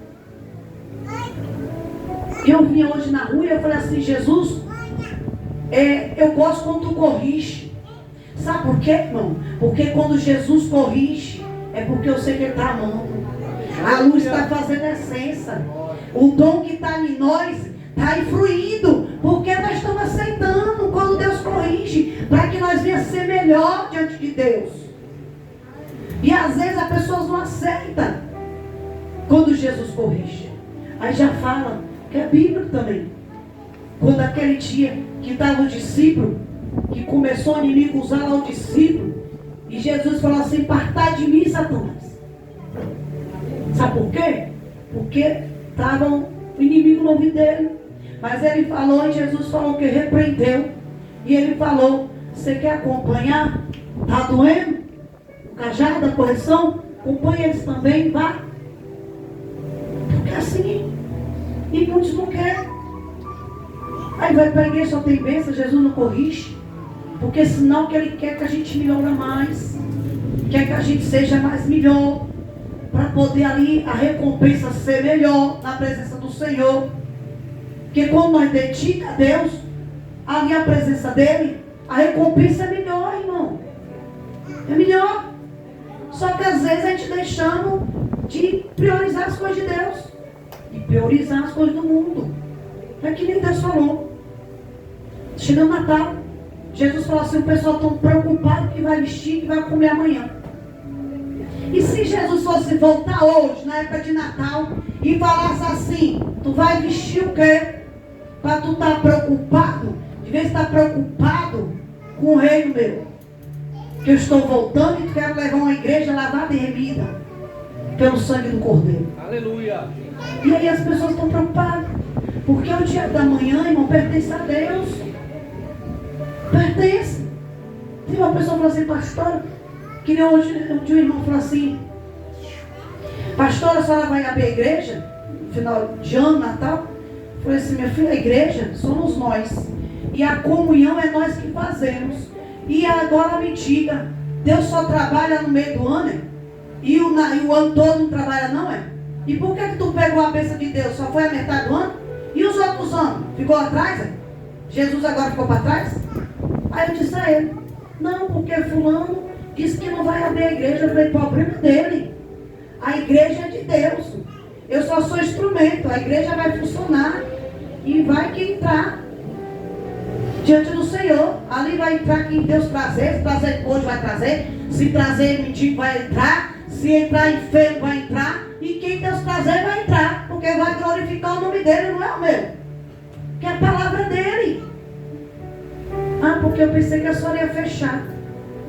Eu vinha hoje na rua e eu falei assim, Jesus, eu gosto quando tu corrige. Sabe por quê, irmão? Porque quando Jesus corrige, é porque eu sei que ele está amando. A luz está fazendo essência. O dom que está em nós está influindo. Porque nós estamos aceitando quando Deus corrige. Para que nós venhamos ser melhor diante de Deus. E às vezes as pessoas não aceitam quando Jesus corrige. Aí já fala que é bíblico também. Quando aquele dia que estava o discípulo, que começou o inimigo a usar lá o discípulo, e Jesus falou assim: "Partai de mim, Satanás." Sabe por quê? Porque estava o inimigo no ouvido dele. Mas ele falou, e Jesus falou que repreendeu. E ele falou: "Você quer acompanhar? Está doendo? O cajado da correção? Acompanha eles também, vá." Porque assim, e muitos não querem. Aí vai para a igreja, só tem bênção, Jesus não corrige. Porque senão que ele quer que a gente melhore mais. Quer que a gente seja mais melhor. Para poder ali a recompensa ser melhor na presença do Senhor. Porque quando nós dedicamos a Deus, ali a presença dele, a recompensa é melhor, irmão. É melhor. Só que às vezes a gente deixamos de priorizar as coisas de Deus. De priorizar as coisas do mundo. É que nem Deus falou. Chega o Natal, Jesus falou assim: o pessoal está preocupado que vai vestir, que vai comer amanhã. E se Jesus fosse voltar hoje, na época de Natal, e falasse assim: tu vai vestir o quê? Para tu estar preocupado, de vez estar preocupado com o reino meu. Que eu estou voltando e quero levar uma igreja lavada e remida pelo sangue do Cordeiro. Aleluia. E aí as pessoas estão preocupadas. Porque o dia da manhã, irmão, pertence a Deus. Pertence. Tem uma pessoa que falou assim: pastora, que nem hoje um irmão falou assim: pastora, a senhora vai abrir a igreja no final de ano, Natal? Eu falei assim: minha filha, a igreja somos nós. E a comunhão é nós que fazemos. E agora me diga, Deus só trabalha no meio do ano? É? E o ano todo não trabalha, não é? E por que tu pegou a bênção de Deus? Só foi a metade do ano? E os outros anos? Ficou atrás? É? Jesus agora ficou para trás? Aí eu disse a ele: não, porque fulano disse que não vai abrir a igreja. Eu falei: problema dele. A igreja é de Deus. Eu só sou instrumento. A igreja vai funcionar e vai que entrar diante do Senhor. Ali vai entrar quem Deus trazer. Se trazer hoje vai trazer. Se trazer mendigo vai entrar. Se entrar enfermo vai entrar. E quem Deus trazer vai entrar. Porque vai glorificar o nome dele, não é o meu. Que é a palavra dele. Ah, porque eu pensei que a senhora ia fechar.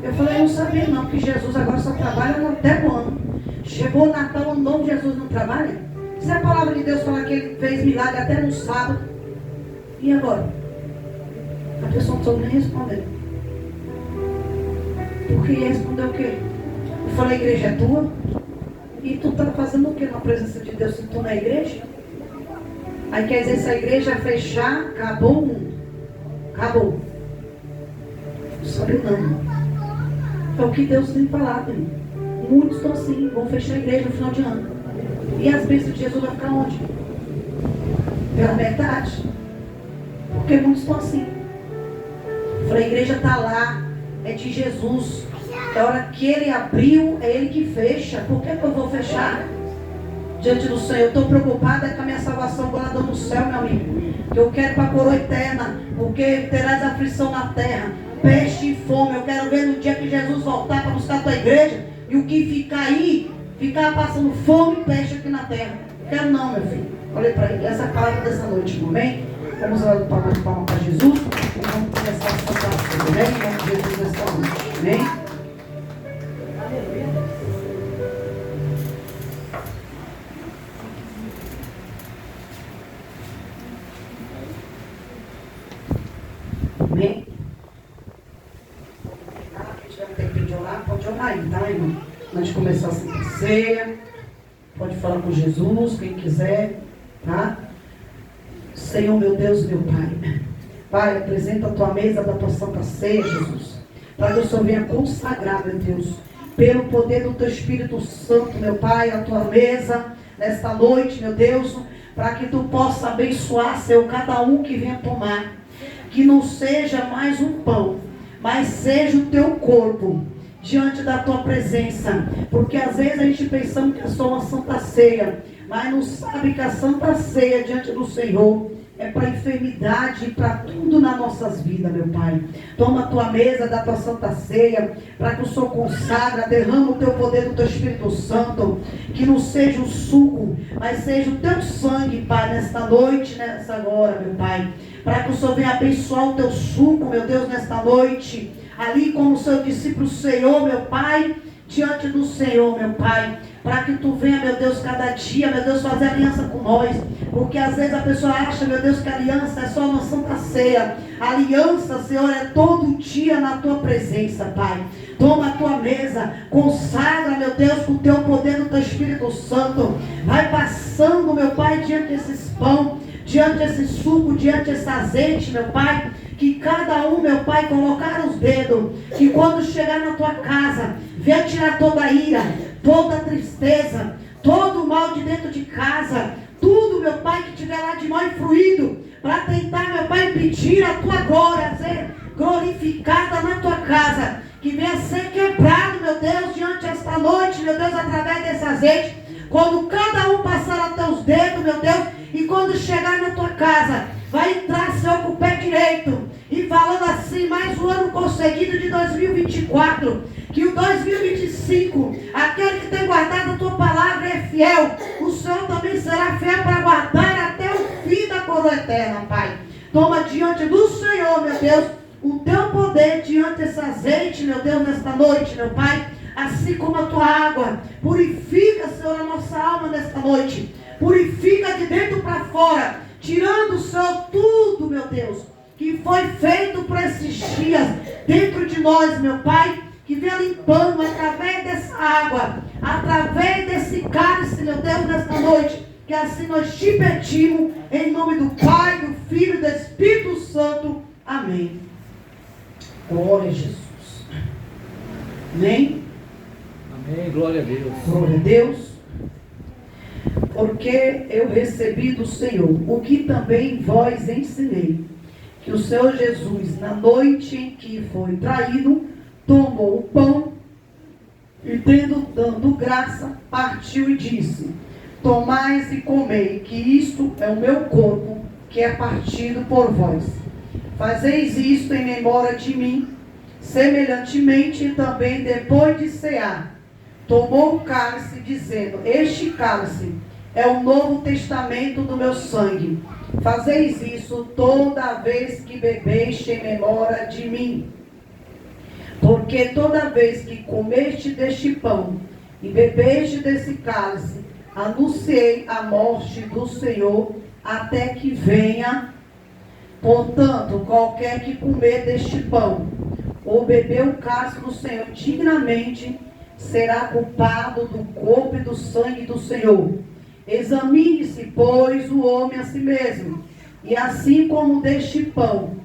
Eu falei: eu não sabia não, que Jesus agora só trabalha até o ano. Chegou o Natal, Ano Novo, Jesus não trabalha? Se a palavra de Deus falar que ele fez milagre até no sábado, e agora? A pessoa não soube nem responder. Porque ia responder o quê? Eu falei: a igreja é tua? E tu está fazendo o que na presença de Deus se tu não é igreja? Aí quer dizer, se a igreja fechar, acabou o mundo. Acabou. Não sabe não. É o que Deus tem falado, irmão. Muitos estão assim, vão fechar a igreja no final de ano. E as bênçãos de Jesus vão ficar onde? Pela metade. Porque muitos estão assim. Eu falei: a igreja está lá, é de Jesus. É a hora que ele abriu, é ele que fecha. Por que eu vou fechar diante do Senhor? Eu estou preocupada com a minha salvação guardada no céu, meu amigo. Que eu quero para a coroa eterna. Porque terás aflição na terra, peste e fome. Eu quero ver no dia que Jesus voltar para buscar a tua igreja. E o que ficar aí, ficar passando fome e peste aqui na terra. Quero não, meu filho. Olha para ele. Essa é a palavra dessa noite, amém? Vamos lá para mais palma para Jesus. E vamos começar essa palavra, amém? Em nome de Jesus essa noite, amém? Amém? Quem tiver tempo de orar, pode orar aí, tá, irmão? Antes de começar a Santa Ceia, pode falar com Jesus, quem quiser, tá? Senhor, meu Deus, meu Pai. Pai, apresenta a tua mesa da tua Santa Ceia, Jesus. Para que o Senhor venha consagrar, meu Deus, pelo poder do teu Espírito Santo, meu Pai, a tua mesa, nesta noite, meu Deus, para que tu possa abençoar, Senhor, cada um que venha tomar. Que não seja mais um pão, mas seja o teu corpo, diante da tua presença, porque às vezes a gente pensamos que é só uma santa ceia, mas não sabe que a santa ceia diante do Senhor é para enfermidade e para tudo nas nossas vidas, meu Pai. Toma a tua mesa da tua santa ceia, para que o Senhor consagra, derrama o teu poder do teu Espírito Santo, que não seja o suco, mas seja o teu sangue, Pai, nesta noite, nessa hora, meu Pai. Para que o Senhor venha abençoar o teu suco, meu Deus, nesta noite, ali como o seu discípulo, Senhor, meu Pai, diante do Senhor, meu Pai, para que tu venha, meu Deus, cada dia, meu Deus, fazer aliança com nós, porque às vezes a pessoa acha, meu Deus, que a aliança é só uma santa ceia. A aliança, Senhor, é todo dia na tua presença, Pai. Toma a tua mesa, consagra, meu Deus, com o teu poder do teu Espírito Santo, vai passando, meu Pai, diante desses pão, diante desse suco, diante desse azeite, meu Pai, que cada um, meu Pai, colocar os dedos, que quando chegar na tua casa, venha tirar toda a ira, toda a tristeza, todo o mal de dentro de casa, tudo, meu Pai, que tiver lá de mal influído, para tentar, meu Pai, impedir a tua glória ser glorificada na tua casa, que venha ser quebrado, meu Deus, diante desta noite, meu Deus, através desse azeite, quando cada um passar a teus dedos, meu Deus, e quando chegar na tua casa, vai entrar, Senhor, com o pé direito, e falando assim, mais um ano conseguido de 2024, que o 2025, aquele que tem guardado a tua palavra é fiel, o Senhor também será fiel para guardar até o fim da coroa eterna, Pai. Toma diante do Senhor, meu Deus, o teu poder diante desse azeite, meu Deus, nesta noite, meu Pai, assim como a tua água, purifica, Senhor, a nossa alma nesta noite, purifica de dentro para fora, tirando, Senhor, tudo, meu Deus, que foi feito por esses dias dentro de nós, meu Pai, que venha limpando através dessa água, através desse cálice, meu Deus, nesta noite, que assim nós te pedimos, em nome do Pai, do Filho e do Espírito Santo. Amém. Glória a Jesus. Amém. Amém, glória a Deus. Glória a Deus. Porque eu recebi do Senhor o que também vós ensinei, que o Senhor Jesus, na noite em que foi traído, tomou o pão e, dando graça, partiu e disse: tomais e comei, que isto é o meu corpo, que é partido por vós. Fazeis isto em memória de mim. Semelhantemente, também depois de cear, tomou o cálice, dizendo: este cálice é o novo testamento do meu sangue. Fazeis isso toda vez que bebeste em memória de mim. Porque toda vez que comeste deste pão e bebeste desse cálice, anunciei a morte do Senhor até que venha. Portanto, qualquer que comer deste pão ou beber o cálice do Senhor dignamente, será culpado do corpo e do sangue do Senhor. Examine-se, pois, o homem a si mesmo, e assim como deste pão,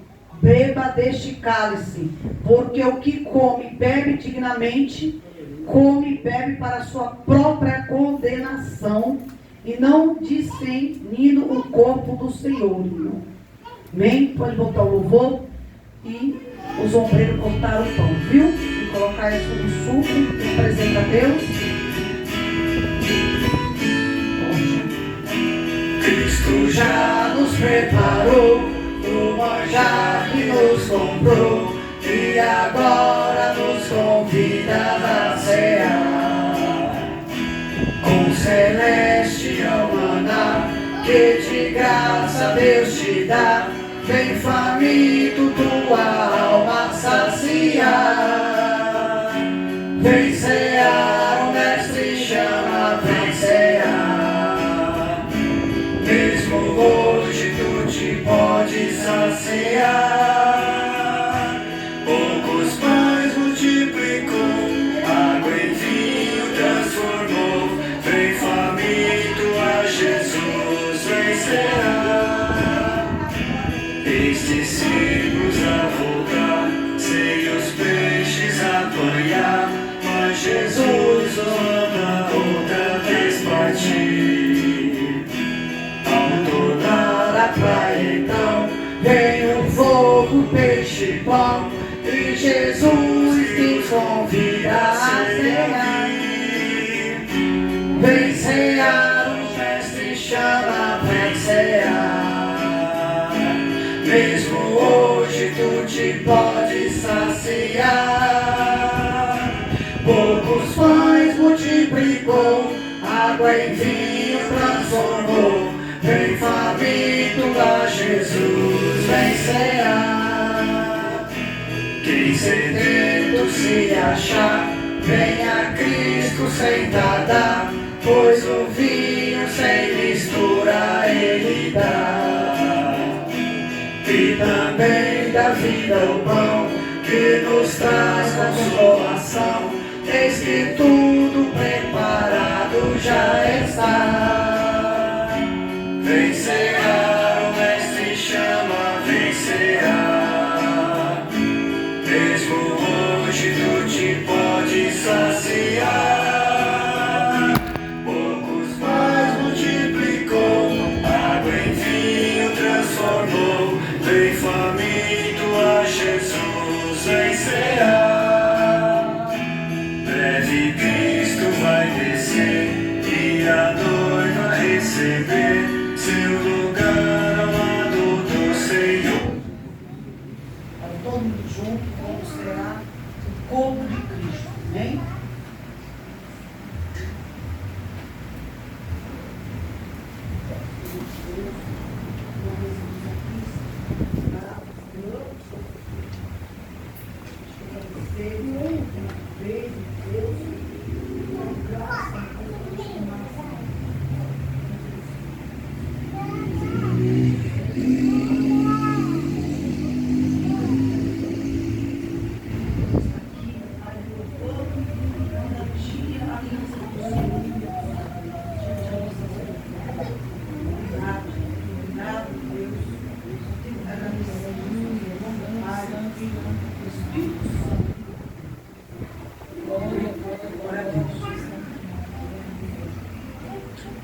beba deste cálice, porque o que come e bebe dignamente, come e bebe para a sua própria condenação, e não discernindo o corpo do Senhor. Amém? Pode botar o louvor. E os ombreiros cortaram o pão, viu? E colocar isso no suco, que apresenta a Deus. Cristo já nos preparou o manjar que nos comprou, e agora nos convida a cear com celestial maná, que de graça Deus te dá. Vem faminto tua alma saciar, vem cear, o mestre chama, vem cear. Mesmo hoje tu te podes saciar. Poucos pães multiplicou, água em vinho transformou. Vem faminto a Jesus, vem cear. Estes ciclos a voltar, sem os peixes apanhar, mas Jesus manda outra vez partir. Ao tornar a praia então, vem o fogo, peixe e pão, e Jesus nos convida Poucos pães multiplicou, água em vinho transformou. Vem faminto a Jesus, vem cear. Quem sedento se achar, vem a Cristo sem tardar, pois o vinho sem mistura Ele dá. E também da vida o pão, que nos traz consolação. Eis que tudo preparado já está. Vem cear, o Mestre chama, vem cear. Mesmo hoje tu te pode saciar. Poucos pães multiplicou, água em vinho transformou. Vem faminto a Jesus, vem cear. Breve Cristo vai descer e a noiva receber seu lugar ao lado do Senhor. Para todo mundo junto, como será o corpo de Cristo, amém?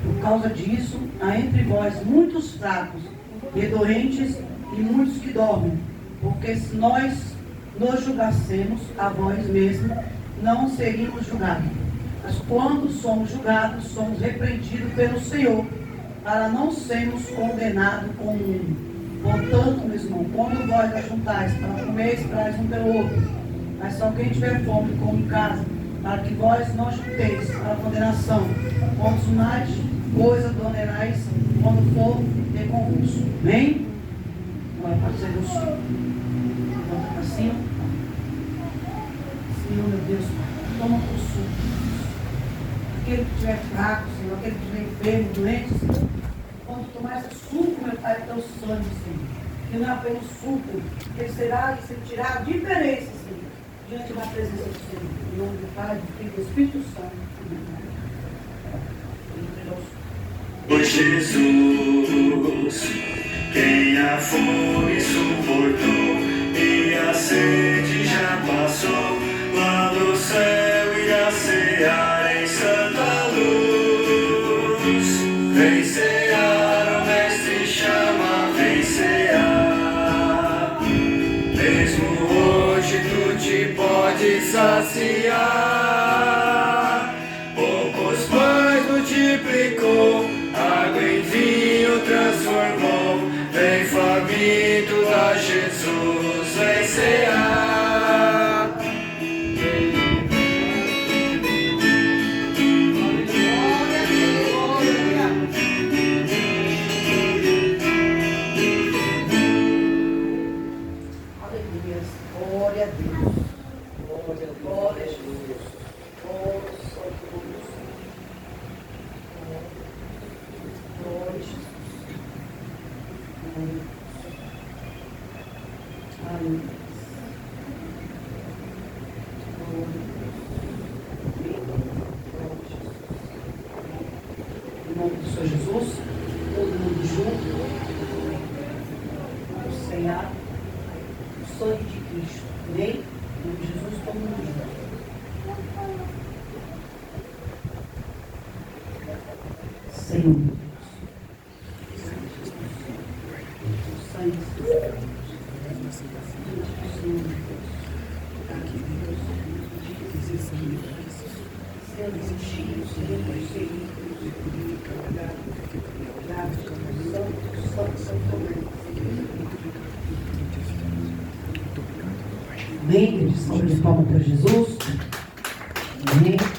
Por causa disso, há entre vós muitos fracos e doentes e muitos que dormem, porque se nós nos julgássemos a vós mesmos, não seríamos julgados. Mas quando somos julgados, somos repreendidos pelo Senhor, para não sermos condenados com o mundo. Portanto, meu irmão, quando vós ajuntais para comer, esperais um pelo outro, mas só quem tiver fome, come em casa, para que vós não junteis para a condenação. Quantos mais coisa tolerais quando for ter concurso. Amém? Agora pode ser o Senhor. Volta para cima. Senhor, meu Deus, toma por suco. Aquele que estiver fraco, Senhor, aquele que estiver enfermo, doente, Senhor. Quando tomar esse suco, meu Pai, é teu sangue, Senhor. Que não é apenas suco, que ele será e se tirar a diferença, Senhor, diante da presença do Senhor. Em nome do Pai, do Filho e do Espírito Santo. Por Jesus, quem a fome suportou e a sede já passou, lá do céu irá cear em santa luz. Vem cear, o Mestre chama, vem cear. Mesmo hoje tu te pode saciar. Poucos pães multiplicou, água em vinho transformou. Vem faminto a Jesus, vem cear. Aleluia, glória a Deus. Glória a Jesus. Glória a Jesus. Glória a Jesus. Aleluia. Em nome do Senhor Jesus, todo mundo junto, vamos cear o sangue de Cristo. Amém? Em nome de Jesus, todo mundo junto. Senhor, amém? Salve de palmas para Jesus. Amém.